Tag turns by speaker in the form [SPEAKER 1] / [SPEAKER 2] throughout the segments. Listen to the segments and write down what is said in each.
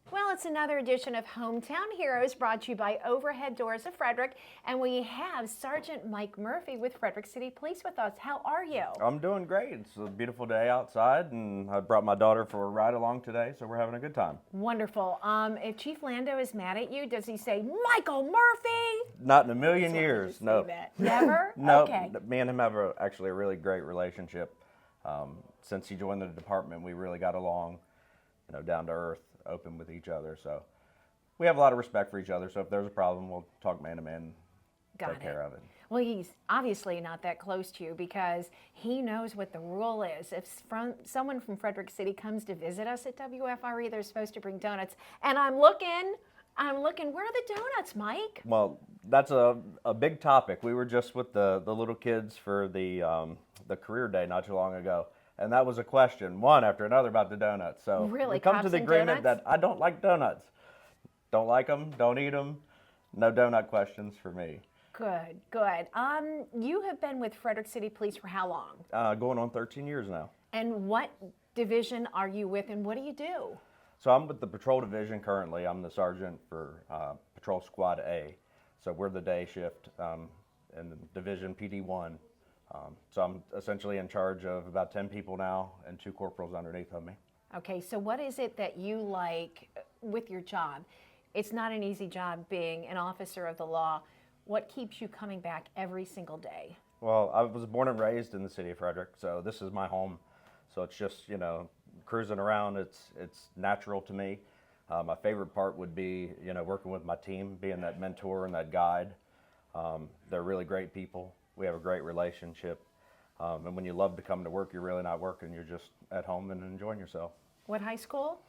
[SPEAKER 1] Well, it's another edition of Hometown Heroes brought to you by Overhead Doors of Frederick. And we have Sergeant Mike Murphy with Frederick City Police with us. How are you?
[SPEAKER 2] I'm doing great. It's a beautiful day outside, and I brought my daughter for a ride along today, so we're having a good time.
[SPEAKER 1] Wonderful. If Chief Lando is mad at you, does he say, Michael Murphy?
[SPEAKER 2] Not in a million years, no.
[SPEAKER 1] Never?
[SPEAKER 2] No,
[SPEAKER 1] Okay.
[SPEAKER 2] me and him have actually a really great relationship. Since he joined the department, we really got along, down to earth, open with each other. So we have a lot of respect for each other. So if there's a problem, we'll talk man to man, take care of it.
[SPEAKER 1] Well, he's obviously not that close to you because he knows what the rule is. If someone from Frederick City comes to visit us at WFRE, they're supposed to bring donuts. And I'm looking, where are the donuts, Mike?
[SPEAKER 2] Well, that's a big topic. We were just with the little kids for the career day not too long ago. And that was a question, one after another, about the donuts. So
[SPEAKER 1] really?
[SPEAKER 2] we come to the agreement that I don't like donuts. Don't like them, don't eat them. No donut questions for me.
[SPEAKER 1] Good, good. You have been with Frederick City Police for how long?
[SPEAKER 2] Going on 13 years now.
[SPEAKER 1] And what division are you with, and what do you do?
[SPEAKER 2] So I'm with the patrol division currently. I'm the sergeant for Patrol Squad A. So we're the day shift in the division PD1. So I'm essentially in charge of about 10 people now and 2 corporals underneath of me.
[SPEAKER 1] Okay, so what is it that you like with your job? It's not an easy job being an officer of the law. What keeps you coming back every single day?
[SPEAKER 2] Well, I was born and raised in the city of Frederick, so this is my home. So it's just, cruising around, it's natural to me. My favorite part would be, working with my team, being that mentor and that guide. They're really great people. We have a great relationship. And when you love to come to work, you're really not working. You're just at home and enjoying yourself.
[SPEAKER 1] What high school?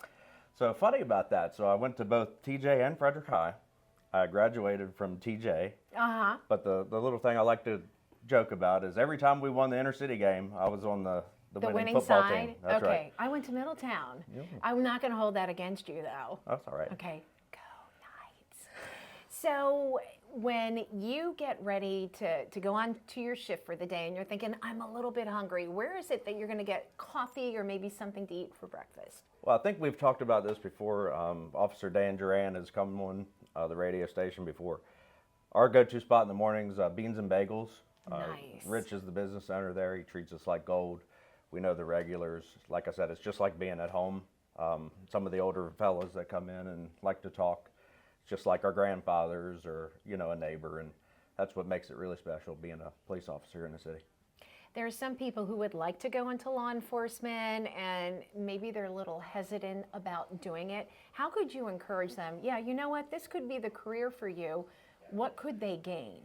[SPEAKER 2] So funny about that. So I went to both TJ and Frederick High. I graduated from TJ.
[SPEAKER 1] Uh-huh.
[SPEAKER 2] But the little thing I like to joke about is every time we won the intercity game, I was on the winning football
[SPEAKER 1] side?
[SPEAKER 2] team. That's
[SPEAKER 1] okay.
[SPEAKER 2] right.
[SPEAKER 1] I went to Middletown.
[SPEAKER 2] Yeah.
[SPEAKER 1] I'm not going to hold that against you, though.
[SPEAKER 2] That's all right.
[SPEAKER 1] Okay. Go Knights. So when you get ready to go on to your shift for the day and you're thinking, I'm a little bit hungry, where is it that you're going to get coffee or maybe something to eat for breakfast?
[SPEAKER 2] Well, I think we've talked about this before. Officer Dan Duran has come on the radio station before. Our go-to spot in the mornings, beans and bagels.
[SPEAKER 1] Nice.
[SPEAKER 2] Rich is the business owner there. He treats us like gold. We know the regulars. Like I said, it's just like being at home. Some of the older fellas that come in and like to talk, it's just like our grandfathers or, a neighbor. And that's what makes it really special, being a police officer in the city.
[SPEAKER 1] There are some people who would like to go into law enforcement and maybe they're a little hesitant about doing it. How could you encourage them? Yeah, you know what? This could be the career for you. What could they gain?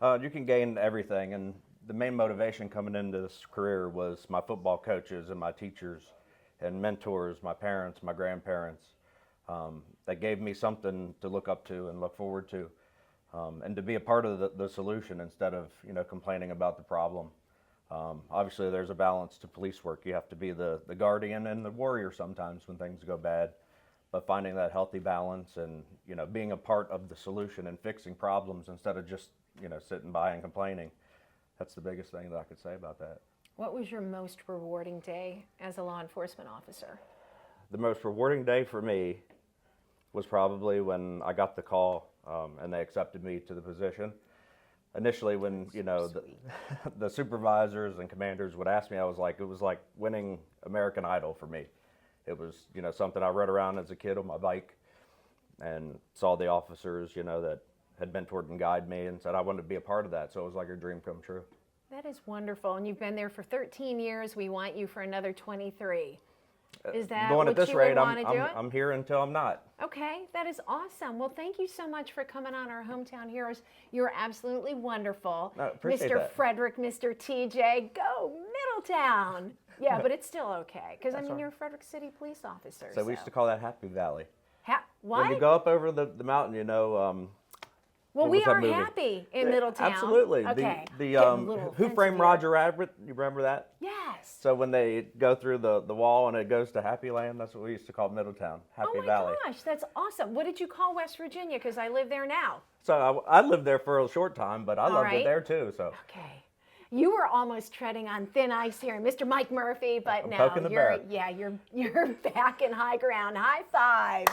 [SPEAKER 2] You can gain everything. And the main motivation coming into this career was my football coaches and my teachers and mentors, my parents, my grandparents. That gave me something to look up to and look forward to. And to be a part of the solution instead of, complaining about the problem. Obviously, there's a balance to police work. You have to be the guardian and the warrior sometimes when things go bad. But finding that healthy balance and, being a part of the solution and fixing problems instead of just, sitting by and complaining. That's the biggest thing that I could say about that.
[SPEAKER 1] What was your most rewarding day as a law enforcement officer?
[SPEAKER 2] The most rewarding day for me was probably when I got the call and they accepted me to the position. Initially, when the supervisors and commanders would ask me, it was like winning American Idol for me. It was something I rode around as a kid on my bike and saw the officers that had mentored and guided me and said I wanted to be a part of that. So it was like a dream come true.
[SPEAKER 1] That is wonderful, and you've been there for 13 years. We want you for another 23. Is that
[SPEAKER 2] going
[SPEAKER 1] what
[SPEAKER 2] at this
[SPEAKER 1] you
[SPEAKER 2] rate?
[SPEAKER 1] would want to do?
[SPEAKER 2] I'm here until I'm not.
[SPEAKER 1] Okay, that is awesome. Well, thank you so much for coming on our Hometown Heroes. You're absolutely wonderful.
[SPEAKER 2] Appreciate
[SPEAKER 1] Mr.
[SPEAKER 2] that.
[SPEAKER 1] Frederick, Mr. TJ, go Middletown. Yeah, but it's still okay, because
[SPEAKER 2] That's right.
[SPEAKER 1] you're a Frederick City police officer.
[SPEAKER 2] So we used to call that Happy Valley.
[SPEAKER 1] What?
[SPEAKER 2] When you go up over the mountain,
[SPEAKER 1] well,
[SPEAKER 2] what
[SPEAKER 1] we
[SPEAKER 2] was that
[SPEAKER 1] are
[SPEAKER 2] movie?
[SPEAKER 1] happy in Middletown.
[SPEAKER 2] Absolutely.
[SPEAKER 1] Okay.
[SPEAKER 2] Who Framed Roger Rabbit? You remember that?
[SPEAKER 1] Yes.
[SPEAKER 2] So when they go through the wall and it goes to Happy Land, that's what we used to call Middletown, Happy Valley.
[SPEAKER 1] Oh my gosh, that's awesome. What did you call West Virginia? Because I live there now.
[SPEAKER 2] So I lived there for a short time, but I loved it there too. So.
[SPEAKER 1] Okay. You were almost treading on thin ice here, Mr. Mike Murphy, but
[SPEAKER 2] I'm
[SPEAKER 1] no,
[SPEAKER 2] poking the bear.
[SPEAKER 1] you're back in high ground. High five.